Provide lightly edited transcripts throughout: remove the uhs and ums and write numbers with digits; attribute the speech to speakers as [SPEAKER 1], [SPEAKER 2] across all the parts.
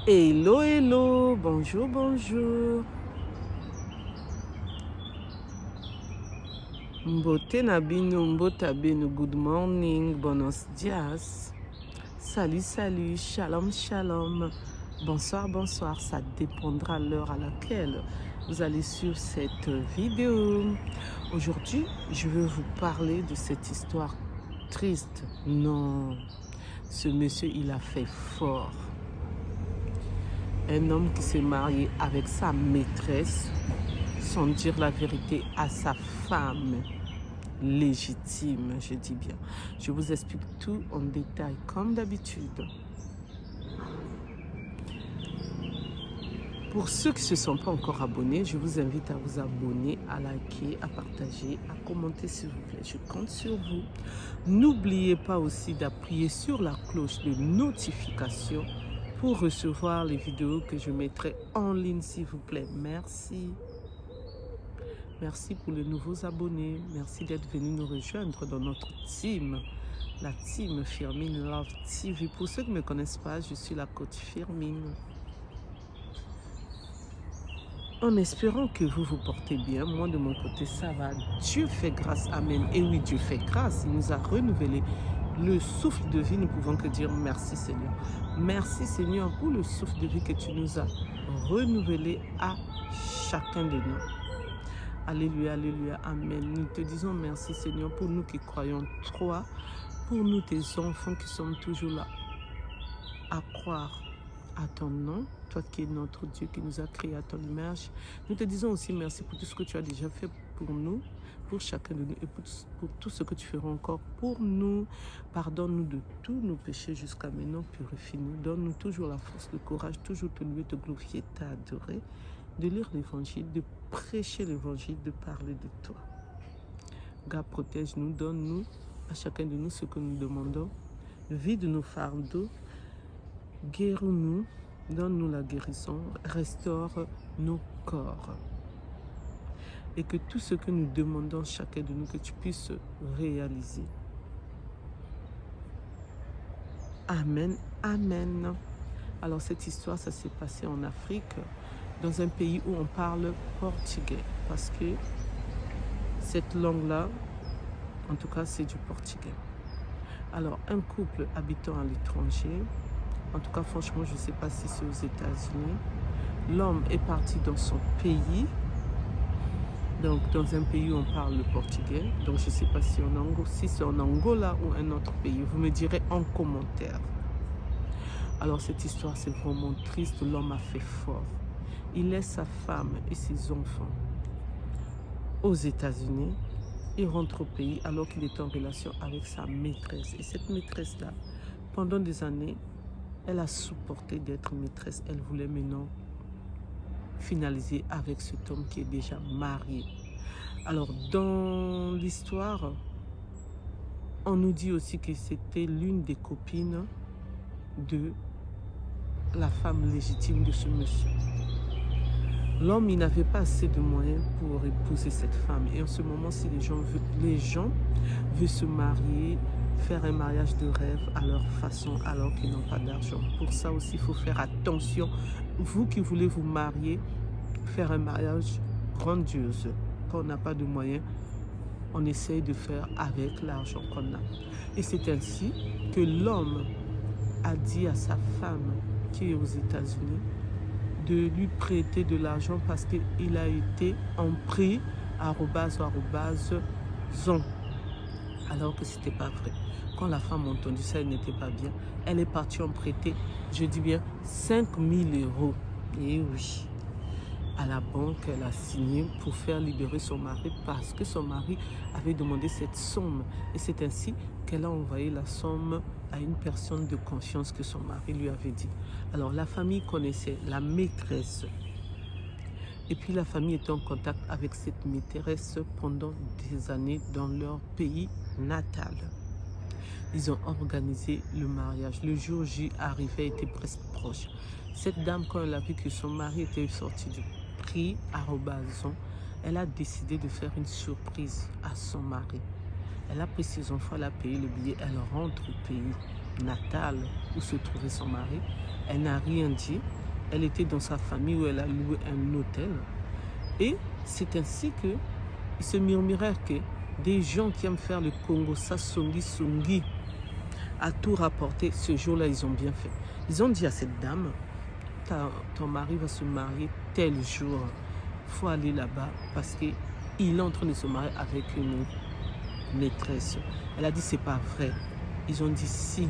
[SPEAKER 1] Hello, hello, bonjour, bonjour. Mbote na bino, mbota bino, good morning, buenos dias. Salut, salut, shalom, shalom. Bonsoir, bonsoir, ça dépendra de l'heure à laquelle vous allez suivre cette vidéo. Aujourd'hui, je veux vous parler de cette histoire triste. Non, ce monsieur, il a fait fort. Un homme qui s'est marié avec sa maîtresse sans dire la vérité à sa femme légitime, je dis bien. Je vous explique tout en détail comme d'habitude. Pour ceux qui ne se sont pas encore abonnés, je vous invite à vous abonner, à liker, à partager, à commenter s'il vous plaît. Je compte sur vous. N'oubliez pas aussi d'appuyer sur la cloche de notification pour recevoir les vidéos que je mettrai en ligne s'il vous plaît. Merci. Merci pour les nouveaux abonnés. Merci d'être venus nous rejoindre dans notre team. La team Firmin Love TV. Pour ceux qui ne me connaissent pas, je suis la coach Firmin. En espérant que vous vous portez bien, moi de mon côté ça va. Dieu fait grâce, amen. Et oui, Dieu fait grâce. Il nous a renouvelé le souffle de vie. Nous pouvons que dire merci Seigneur. Merci Seigneur pour le souffle de vie que tu nous as renouvelé à chacun de nous. Alléluia, alléluia, amen. Nous te disons merci Seigneur pour nous qui croyons toi, pour nous tes enfants qui sommes toujours là à croire à ton nom, toi qui es notre Dieu qui nous a créés à ton image. Nous te disons aussi merci pour tout ce que tu as déjà fait pour nous, pour chacun de nous et pour tout ce que tu feras encore pour nous. Pardonne-nous de tous nos péchés jusqu'à maintenant, purifie-nous, donne-nous toujours la force, le courage, toujours te louer, te glorifier, t'adorer, de lire l'évangile, de prêcher l'évangile, de parler de toi. Garde, protège-nous, donne-nous à chacun de nous ce que nous demandons. Vide nos fardeaux, guéris-nous, donne-nous la guérison, restaure nos corps. Et que tout ce que nous demandons chacun de nous, que tu puisses réaliser. Amen, amen. Alors cette histoire, ça s'est passé en Afrique, dans un pays où on parle portugais, parce que cette langue-là, en tout cas, c'est du portugais. Alors, un couple habitant à l'étranger, en tout cas, franchement, je ne sais pas si c'est aux États-Unis, l'homme est parti dans son pays, donc dans un pays où on parle le portugais, donc je ne sais pas si c'est en Angola ou un autre pays, vous me direz en commentaire. Alors, cette histoire, c'est vraiment triste, l'homme a fait fort. Il laisse sa femme et ses enfants aux États-Unis. Il rentre au pays alors qu'il est en relation avec sa maîtresse. Et cette maîtresse-là, pendant des années, elle a supporté d'être maîtresse. Elle voulait maintenant finaliser avec cet homme qui est déjà marié. Alors, dans l'histoire, on nous dit aussi que c'était l'une des copines de la femme légitime de ce monsieur. L'homme, il n'avait pas assez de moyens pour épouser cette femme. Et en ce moment, si les gens veulent se marier, faire un mariage de rêve à leur façon, alors qu'ils n'ont pas d'argent. Pour ça aussi, il faut faire attention. Vous qui voulez vous marier, faire un mariage grandiose. Quand on n'a pas de moyens, on essaye de faire avec l'argent qu'on a. Et c'est ainsi que l'homme a dit à sa femme qui est aux États-Unis de lui prêter de l'argent parce qu'il a été en prix @zon. Alors que ce n'était pas vrai. Quand la femme a entendu ça, elle n'était pas bien. Elle est partie en prêter, je dis bien, 5 000 €. Et oui, à la banque, elle a signé pour faire libérer son mari parce que son mari avait demandé cette somme. Et c'est ainsi qu'elle a envoyé la somme à une personne de confiance que son mari lui avait dit. Alors la famille connaissait la maîtresse. Et puis la famille était en contact avec cette maîtresse pendant des années dans leur pays natal. Ils ont organisé le mariage. Le jour J arrivait, était presque proche. Cette dame, quand elle a vu que son mari était sorti du prix @zon, elle a décidé de faire une surprise à son mari. Elle a pris ses enfants, elle a payé le billet, elle rentre au pays. natale où se trouvait son mari. Elle n'a rien dit. Elle était dans sa famille où elle a loué un hôtel. Et c'est ainsi qu'il se murmurait que des gens qui aiment faire le Congo, ça songi, à tout rapporter, ce jour-là, ils ont bien fait. Ils ont dit à cette dame, ton mari va se marier tel jour. Il faut aller là-bas parce qu'il est en train de se marier avec une maîtresse. Elle a dit, c'est pas vrai. Ils ont dit, si.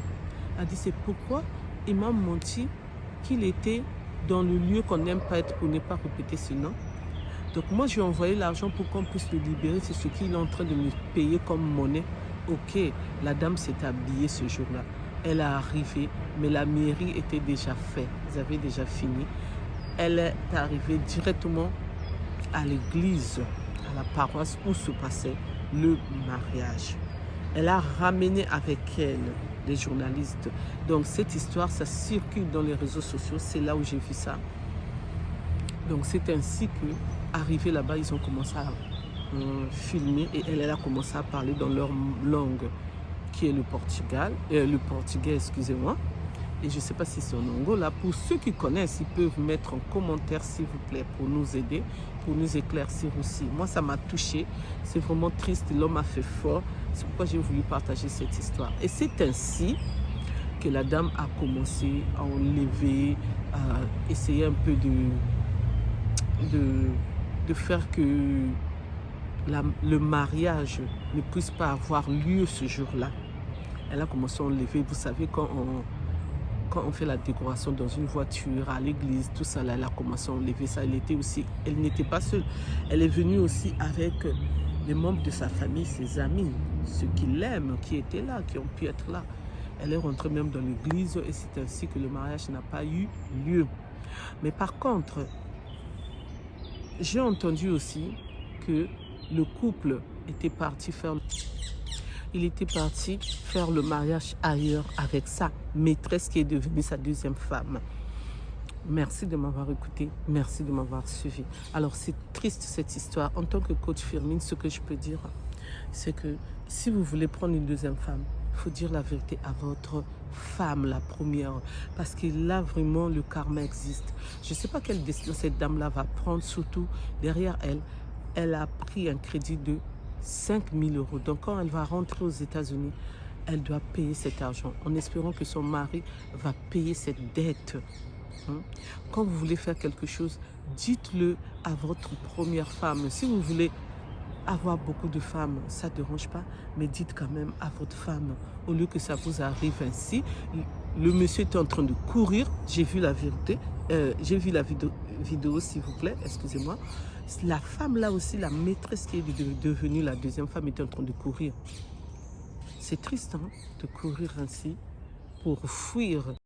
[SPEAKER 1] Elle a dit, c'est pourquoi il m'a menti qu'il était dans le lieu qu'on n'aime pas être pour ne pas répéter ce nom. Donc moi, je lui ai envoyé l'argent pour qu'on puisse le libérer. C'est ce qu'il est en train de me payer comme monnaie. Ok, la dame s'est habillée ce jour-là. Elle est arrivée, mais la mairie était déjà faite. Ils avaient déjà fini. Elle est arrivée directement à l'église, à la paroisse où se passait le mariage. Elle a ramené avec elle des journalistes. Donc cette histoire, ça circule dans les réseaux sociaux. C'est là où j'ai vu ça. Donc c'est ainsi que, arrivé là-bas, ils ont commencé à filmer et elle a commencé à parler dans leur langue, qui est le portugais, excusez-moi. Et je ne sais pas si c'est en anglais. Pour ceux qui connaissent, ils peuvent mettre en commentaire, s'il vous plaît, pour nous aider, pour nous éclaircir aussi. Moi, ça m'a touché. C'est vraiment triste. L'homme a fait fort. C'est pourquoi j'ai voulu partager cette histoire. Et c'est ainsi que la dame a commencé à enlever, à essayer un peu de faire que le mariage ne puisse pas avoir lieu ce jour-là. Elle a commencé à enlever. Vous savez, quand on fait la décoration dans une voiture, à l'église, tout ça, là, elle a commencé à enlever ça. Elle n'était pas seule. Elle est venue aussi avec les membres de sa famille, ses amis, ceux qui l'aiment, qui étaient là, qui ont pu être là. Elle est rentrée même dans l'église et c'est ainsi que le mariage n'a pas eu lieu. Mais par contre, j'ai entendu aussi que le couple était parti faire... Il était parti faire le mariage ailleurs avec sa maîtresse qui est devenue sa deuxième femme. Merci de m'avoir écouté, merci de m'avoir suivi. Alors c'est triste cette histoire. En tant que coach Firmin, ce que je peux dire, c'est que si vous voulez prendre une deuxième femme, il faut dire la vérité à votre femme, la première. Parce que là, vraiment, le karma existe. Je ne sais pas quelle décision cette dame-là va prendre, surtout derrière elle. Elle a pris un crédit de 5 000 €. Donc quand elle va rentrer aux États-Unis, elle doit payer cet argent en espérant que son mari va payer cette dette. Quand vous voulez faire quelque chose, dites-le à votre première femme. Si vous voulez avoir beaucoup de femmes, ça ne dérange pas, mais dites quand même à votre femme, au lieu que ça vous arrive ainsi. Le monsieur était en train de courir, j'ai vu la vérité, j'ai vu la vidéo s'il vous plaît, excusez-moi. La femme là aussi, la maîtresse qui est devenue la deuxième femme était en train de courir. C'est triste hein, de courir ainsi pour fuir.